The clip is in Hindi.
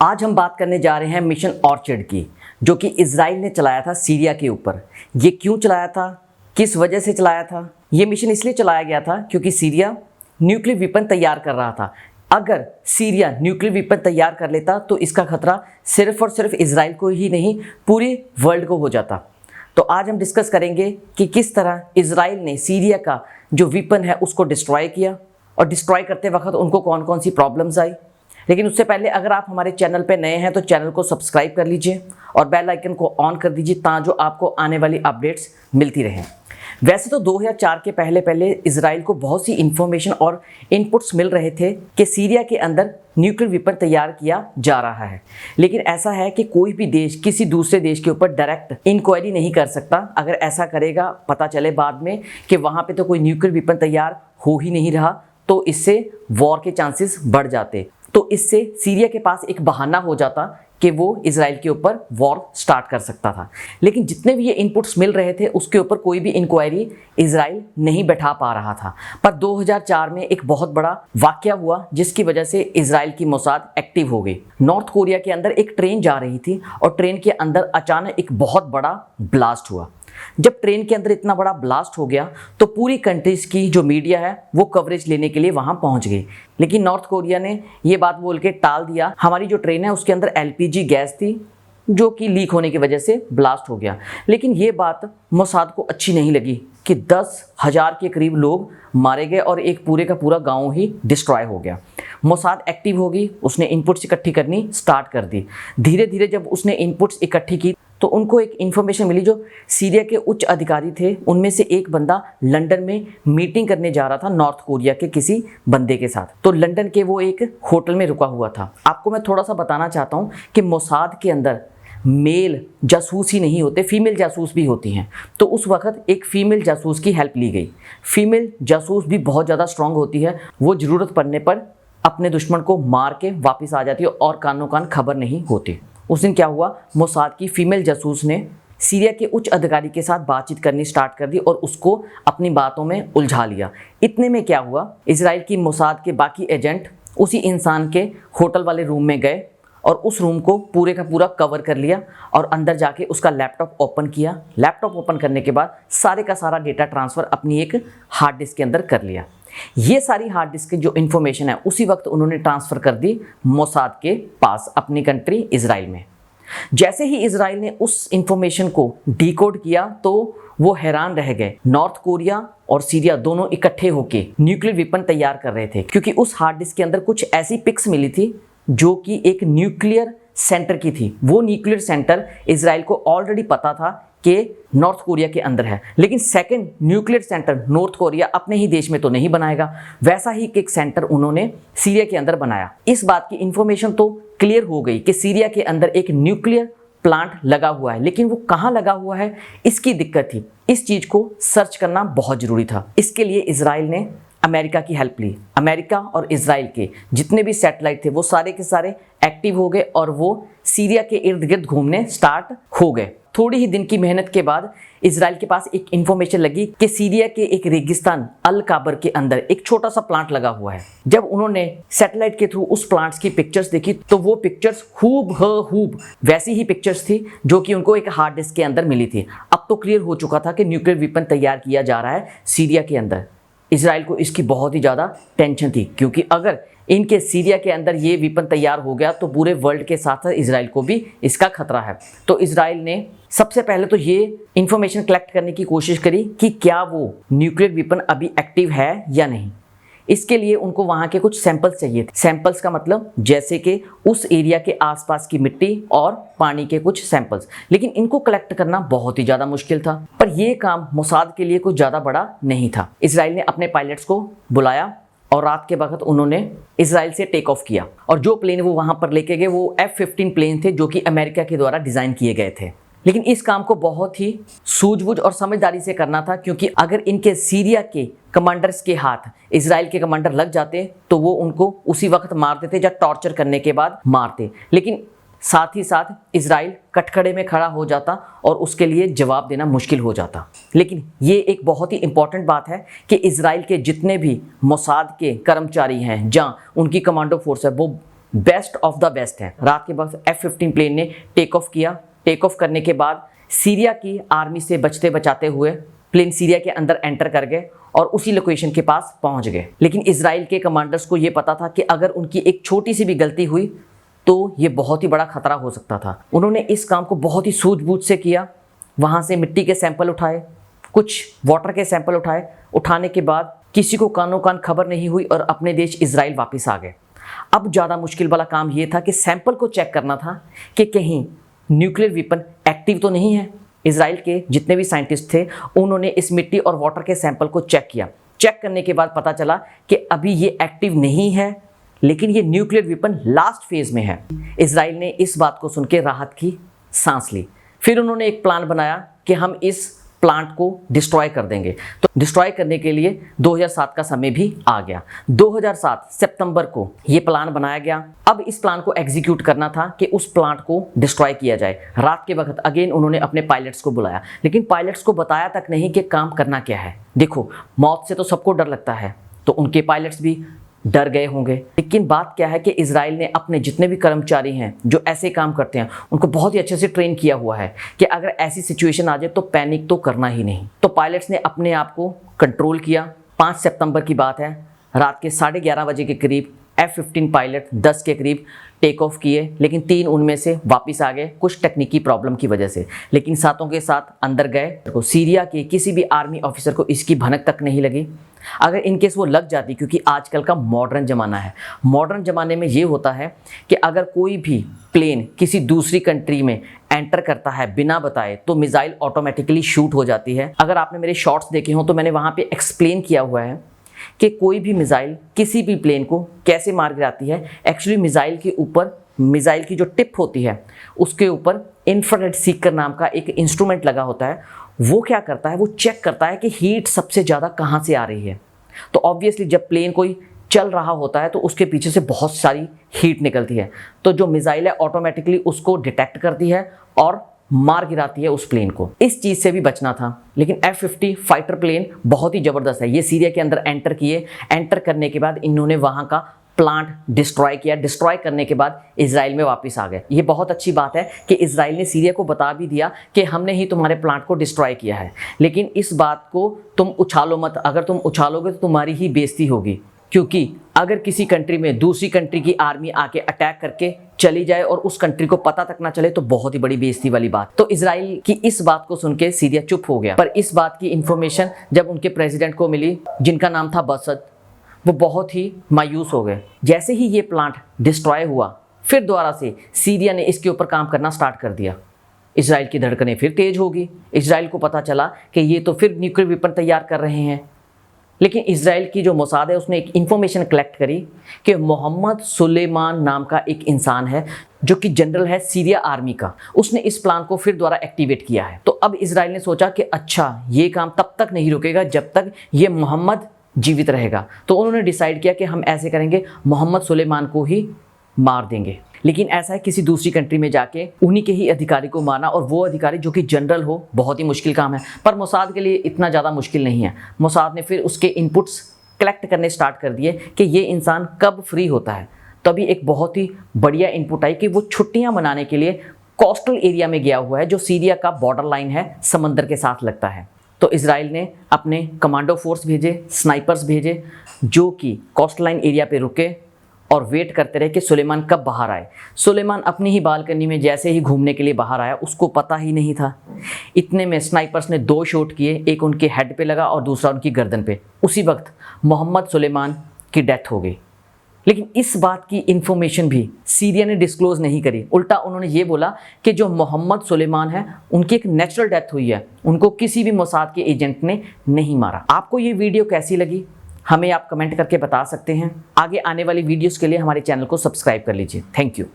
आज हम बात करने जा रहे हैं मिशन ऑर्चिड की, जो कि इजराइल ने चलाया था सीरिया के ऊपर। ये क्यों चलाया था, किस वजह से चलाया था? ये मिशन इसलिए चलाया गया था क्योंकि सीरिया न्यूक्लियर वेपन तैयार कर रहा था। अगर सीरिया न्यूक्लियर वेपन तैयार कर लेता तो इसका खतरा सिर्फ और सिर्फ इजराइल को ही नहीं, पूरे वर्ल्ड को हो जाता। तो आज हम डिस्कस करेंगे कि किस तरह इजराइल ने सीरिया का जो वेपन है उसको डिस्ट्रॉय किया और डिस्ट्रॉय करते वक्त उनको कौन कौन सी प्रॉब्लम्स आई। लेकिन उससे पहले अगर आप हमारे चैनल पर नए हैं तो चैनल को सब्सक्राइब कर लीजिए और बेल आइकन को ऑन कर दीजिए ताकि जो आपको आने वाली अपडेट्स मिलती रहें। वैसे तो 2004 के पहले इजराइल को बहुत सी इंफॉर्मेशन और इनपुट्स मिल रहे थे कि सीरिया के अंदर न्यूक्लियर वेपन तैयार किया जा रहा है, लेकिन ऐसा है कि कोई भी देश किसी दूसरे देश के ऊपर डायरेक्ट इंक्वायरी नहीं कर सकता। अगर ऐसा करेगा, पता चले बाद में कि वहाँ पे तो कोई न्यूक्लियर वेपन तैयार हो ही नहीं रहा, तो इससे वॉर के चांसेस बढ़ जाते। तो इससे सीरिया के पास एक बहाना हो जाता कि वो इजराइल के ऊपर वॉर स्टार्ट कर सकता था। लेकिन जितने भी ये इनपुट्स मिल रहे थे उसके ऊपर कोई भी इंक्वायरी इजराइल नहीं बैठा पा रहा था। पर 2004 में एक बहुत बड़ा वाकया हुआ जिसकी वजह से इजराइल की मोसाद एक्टिव हो गई। नॉर्थ कोरिया के अंदर एक ट्रेन जा रही थी और ट्रेन के अंदर अचानक एक बहुत बड़ा ब्लास्ट हुआ। जब ट्रेन के अंदर इतना बड़ा ब्लास्ट हो गया तो पूरी कंट्रीज की जो मीडिया है वो कवरेज लेने के लिए वहां पहुंच गई। लेकिन नॉर्थ कोरिया ने ये बात बोल के टाल दिया, हमारी जो ट्रेन है उसके अंदर एलपीजी गैस थी जो कि लीक होने की वजह से ब्लास्ट हो गया। लेकिन ये बात मोसाद को अच्छी नहीं लगी कि 10,000 के करीब लोग मारे गए और एक पूरे का पूरा गांव ही डिस्ट्रॉय हो गया। मोसाद एक्टिव हो गई, उसने इनपुट्स इकट्ठी करनी स्टार्ट कर दी। धीरे धीरे जब उसने इनपुट्स इकट्ठी की तो उनको एक इन्फॉर्मेशन मिली, जो सीरिया के उच्च अधिकारी थे उनमें से एक बंदा लंदन में मीटिंग करने जा रहा था नॉर्थ कोरिया के किसी बंदे के साथ। तो लंदन के वो एक होटल में रुका हुआ था। आपको मैं थोड़ा सा बताना चाहता हूँ कि मोसाद के अंदर मेल जासूस ही नहीं होते, फीमेल जासूस भी होती हैं। तो उस वक्त एक फीमेल जासूस की हेल्प ली गई। फीमेल जासूस भी बहुत ज़्यादा स्ट्रांग होती है, वो ज़रूरत पड़ने पर अपने दुश्मन को मार के वापस आ जाती है और कानों कान खबर नहीं होती। उस दिन क्या हुआ, मोसाद की फीमेल जासूस ने सीरिया के उच्च अधिकारी के साथ बातचीत करनी स्टार्ट कर दी और उसको अपनी बातों में उलझा लिया। इतने में क्या हुआ, इजराइल की मोसाद के बाकी एजेंट उसी इंसान के होटल वाले रूम में गए और उस रूम को पूरे का पूरा कवर कर लिया और अंदर जाके उसका लैपटॉप ओपन किया। लैपटॉप ओपन करने के बाद सारे का सारा डेटा ट्रांसफ़र अपनी एक हार्ड डिस्क के अंदर कर लिया। ये सारी हार्ड डिस्क की जो इन्फॉर्मेशन है उसी वक्त उन्होंने ट्रांसफ़र कर दी मोसाद के पास, अपनी कंट्री इजराइल में। जैसे ही इजराइल ने उस इन्फॉर्मेशन को डिकोड किया तो वो हैरान रह गए। नॉर्थ कोरिया और सीरिया दोनों इकट्ठे होकर न्यूक्लियर वेपन तैयार कर रहे थे, क्योंकि उस हार्ड डिस्क के अंदर कुछ ऐसी पिक्स मिली थी जो कि एक न्यूक्लियर सेंटर की थी। वो न्यूक्लियर सेंटर इजराइल को ऑलरेडी पता था कि नॉर्थ कोरिया के अंदर है, लेकिन second nuclear centre north Korea अपने ही देश में तो नहीं बनाएगा, वैसा ही एक सेंटर उन्होंने सीरिया के अंदर बनाया। इस बात की इंफॉर्मेशन तो क्लियर हो गई कि सीरिया के अंदर एक न्यूक्लियर प्लांट लगा हुआ है, लेकिन वो कहाँ लगा हुआ है इसकी दिक्कत थी। इस चीज़ को सर्च करना बहुत ज़रूरी था। इसके लिए इजराइल ने अमेरिका की हेल्प ली। अमेरिका और इजराइल के जितने भी सैटेलाइट थे वो सारे के सारे एक्टिव हो गए और वो सीरिया के इर्द गिर्द घूमने स्टार्ट हो गए। थोड़ी ही दिन की मेहनत के बाद इजराइल के पास एक इन्फॉर्मेशन लगी कि सीरिया के एक रेगिस्तान अल काबर के अंदर एक छोटा सा प्लांट लगा हुआ है। जब उन्होंने सैटेलाइट के थ्रू उस प्लांट्स की पिक्चर्स देखी तो वो पिक्चर्स हूब वैसी ही पिक्चर्स थी जो कि उनको एक हार्ड डिस्क के अंदर मिली थी। अब तो क्लियर हो चुका था कि न्यूक्लियर वेपन तैयार किया जा रहा है सीरिया के अंदर। इजराइल को इसकी बहुत ही ज़्यादा टेंशन थी, क्योंकि अगर इनके सीरिया के अंदर ये वेपन तैयार हो गया तो पूरे वर्ल्ड के साथ साथ इजराइल को भी इसका खतरा है। तो इजराइल ने सबसे पहले तो ये इंफॉर्मेशन कलेक्ट करने की कोशिश करी कि क्या वो न्यूक्लियर वेपन अभी एक्टिव है या नहीं। इसके लिए उनको वहाँ के कुछ सैंपल्स चाहिए थे। सैंपल्स का मतलब जैसे कि उस एरिया के आसपास की मिट्टी और पानी के कुछ सैंपल्स, लेकिन इनको कलेक्ट करना बहुत ही ज़्यादा मुश्किल था। पर यह काम मोसाद के लिए कुछ ज़्यादा बड़ा नहीं था। इजराइल ने अपने पायलट्स को बुलाया और रात के वक्त उन्होंने इजराइल से टेक ऑफ किया और जो प्लेन वो वहाँ पर लेके गए वो F-15 प्लेन थे जो कि अमेरिका के द्वारा डिज़ाइन किए गए थे। लेकिन इस काम को बहुत ही सूझबूझ और समझदारी से करना था, क्योंकि अगर इनके सीरिया के कमांडर्स के हाथ इजराइल के कमांडर लग जाते तो वो उनको उसी वक्त मार देते या टॉर्चर करने के बाद मारते। लेकिन साथ ही साथ इजराइल कटखड़े में खड़ा हो जाता और उसके लिए जवाब देना मुश्किल हो जाता। लेकिन ये एक बहुत ही इंपॉर्टेंट बात है कि इजराइल के जितने भी मोसाद के कर्मचारी हैं, जहाँ उनकी कमांडो फोर्स है, वो बेस्ट ऑफ द बेस्ट है। रात के वक्त F-15 प्लेन ने टेक ऑफ किया। टेक ऑफ करने के बाद सीरिया की आर्मी से बचते बचाते हुए प्लेन सीरिया के अंदर एंटर कर गए और उसी लोकेशन के पास पहुंच गए। लेकिन इजराइल के कमांडर्स को ये पता था कि अगर उनकी एक छोटी सी भी गलती हुई तो ये बहुत ही बड़ा खतरा हो सकता था। उन्होंने इस काम को बहुत ही सूझबूझ से किया। वहाँ से मिट्टी के सैंपल उठाए, कुछ वाटर के सैंपल उठाए। उठाने के बाद किसी को कानो कान खबर नहीं हुई और अपने देश इजराइल वापस आ गए। अब ज़्यादा मुश्किल वाला काम ये था कि सैंपल को चेक करना था कि कहीं न्यूक्लियर वेपन एक्टिव तो नहीं है। इजराइल के जितने भी साइंटिस्ट थे उन्होंने इस मिट्टी और वाटर के सैंपल को चेक किया। चेक करने के बाद पता चला कि अभी ये एक्टिव नहीं है, लेकिन ये न्यूक्लियर वेपन लास्ट फेज में है। इजराइल ने इस बात को सुन के राहत की सांस ली। फिर उन्होंने एक प्लान बनाया कि हम इस प्लांट को डिस्ट्रॉय कर देंगे। तो डिस्ट्रॉय करने के लिए 2007 का समय भी आ गया। 2007 सितंबर को ये प्लान बनाया गया। अब इस प्लान को एग्जीक्यूट करना था कि उस प्लांट को डिस्ट्रॉय किया जाए। रात के वक्त अगेन उन्होंने अपने पायलट्स को बुलाया, लेकिन पायलट्स को बताया तक नहीं कि काम करना क्या है। देखो, मौत से तो सबको डर लगता है, तो उनके पायलट्स भी डर गए होंगे। लेकिन बात क्या है कि इजराइल ने अपने जितने भी कर्मचारी हैं जो ऐसे काम करते हैं उनको बहुत ही अच्छे से ट्रेन किया हुआ है कि अगर ऐसी सिचुएशन आ जाए तो पैनिक तो करना ही नहीं। तो पायलट्स ने अपने आप को कंट्रोल किया। 5 सितंबर की बात है, रात के 11:30 बजे के करीब F-15 पायलट 10 के करीब टेक ऑफ किए, लेकिन 3 उनमें से वापस आ गए कुछ टेक्निकी प्रॉब्लम की वजह से। लेकिन सातों के साथ अंदर गए। तो सीरिया के किसी भी आर्मी ऑफिसर को इसकी भनक तक नहीं लगी। अगर इनकेस वो लग जाती, क्योंकि आजकल का मॉडर्न ज़माना है, मॉडर्न ज़माने में ये होता है कि अगर कोई भी प्लेन किसी दूसरी कंट्री में एंटर करता है बिना बताए तो मिसाइल ऑटोमेटिकली शूट हो जाती है। अगर आपने मेरे शॉर्ट्स देखे हों तो मैंने वहाँ पे एक्सप्लेन किया हुआ है कि कोई भी मिसाइल किसी भी प्लेन को कैसे मार गिराती है। एक्चुअली मिसाइल के ऊपर, मिसाइल की जो टिप होती है उसके ऊपर इंफ्रारेड सीकर नाम का एक इंस्ट्रूमेंट लगा होता है। वो क्या करता है, वो चेक करता है कि हीट सबसे ज़्यादा कहाँ से आ रही है। तो ऑब्वियसली जब प्लेन कोई चल रहा होता है तो उसके पीछे से बहुत सारी हीट निकलती है, तो जो मिसाइल है ऑटोमेटिकली उसको डिटेक्ट करती है और मार गिराती है उस प्लेन को। इस चीज़ से भी बचना था। लेकिन F-50 फाइटर प्लेन बहुत ही ज़बरदस्त है। ये सीरिया के अंदर एंटर किए। एंटर करने के बाद इन्होंने वहाँ का प्लांट डिस्ट्रॉय किया। डिस्ट्रॉय करने के बाद इजराइल में वापस आ गए। ये बहुत अच्छी बात है कि इजराइल ने सीरिया को बता भी दिया कि हमने ही तुम्हारे प्लांट को डिस्ट्रॉय किया है, लेकिन इस बात को तुम उछालो मत। अगर तुम उछालोगे तो तुम्हारी ही बेइज्जती होगी, क्योंकि अगर किसी कंट्री में दूसरी कंट्री की आर्मी आके अटैक करके चली जाए और उस कंट्री को पता तक ना चले तो बहुत ही बड़ी बेइज्जती वाली बात। तो इजराइल की इस बात को सुन के सीरिया चुप हो गया। पर इस बात की इंफॉर्मेशन जब उनके प्रेसिडेंट को मिली, जिनका नाम था बसत, वो बहुत ही मायूस हो गए। जैसे ही ये प्लांट डिस्ट्रॉय हुआ, फिर दोबारा से सीरिया ने इसके ऊपर काम करना स्टार्ट कर दिया। इजराइल की धड़कनें फिर तेज होगी। इजराइल को पता चला कि ये तो फिर न्यूक्लियर वेपन तैयार कर रहे हैं। लेकिन इजराइल की जो मोसाद है उसने एक इंफॉर्मेशन कलेक्ट करी कि मोहम्मद सुलेमान नाम का एक इंसान है जो कि जनरल है सीरिया आर्मी का। उसने इस प्लान को फिर दोबारा एक्टिवेट किया है। तो अब इजराइल ने सोचा कि अच्छा, ये काम तब तक नहीं रुकेगा जब तक ये मोहम्मद जीवित रहेगा। तो उन्होंने डिसाइड किया कि हम ऐसे करेंगे, मोहम्मद सुलेमान को ही मार देंगे। लेकिन ऐसा है, किसी दूसरी कंट्री में जाके उन्हीं के ही अधिकारी को मारना, और वो अधिकारी जो कि जनरल हो, बहुत ही मुश्किल काम है। पर मोसाद के लिए इतना ज़्यादा मुश्किल नहीं है। मोसाद ने फिर उसके इनपुट्स कलेक्ट करने स्टार्ट कर दिए कि ये इंसान कब फ्री होता है। तभी एक बहुत ही बढ़िया इनपुट आई कि वो छुट्टियाँ मनाने के लिए कोस्टल एरिया में गया हुआ है, जो सीरिया का बॉर्डर लाइन है, समंदर के साथ लगता है। तो इजराइल ने अपने कमांडो फोर्स भेजे, स्नाइपर्स भेजे, जो कि कोस्टल लाइन एरिया पे रुके और वेट करते रहे कि सुलेमान कब बाहर आए। सुलेमान अपनी ही बालकनी में जैसे ही घूमने के लिए बाहर आया, उसको पता ही नहीं था। इतने में स्नाइपर्स ने 2 शॉट किए, एक उनके हेड पे लगा और दूसरा उनकी गर्दन पे। उसी वक्त मोहम्मद सुलेमान की डेथ हो गई। लेकिन इस बात की इंफॉर्मेशन भी सीरिया ने डिस्क्लोज नहीं करी। उल्टा उन्होंने ये बोला कि जो मोहम्मद सुलेमान है उनकी एक नेचुरल डेथ हुई है, उनको किसी भी मोसाद के एजेंट ने नहीं मारा। आपको ये वीडियो कैसी लगी हमें आप कमेंट करके बता सकते हैं। आगे आने वाली वीडियोस के लिए हमारे चैनल को सब्सक्राइब कर लीजिए। Thank you.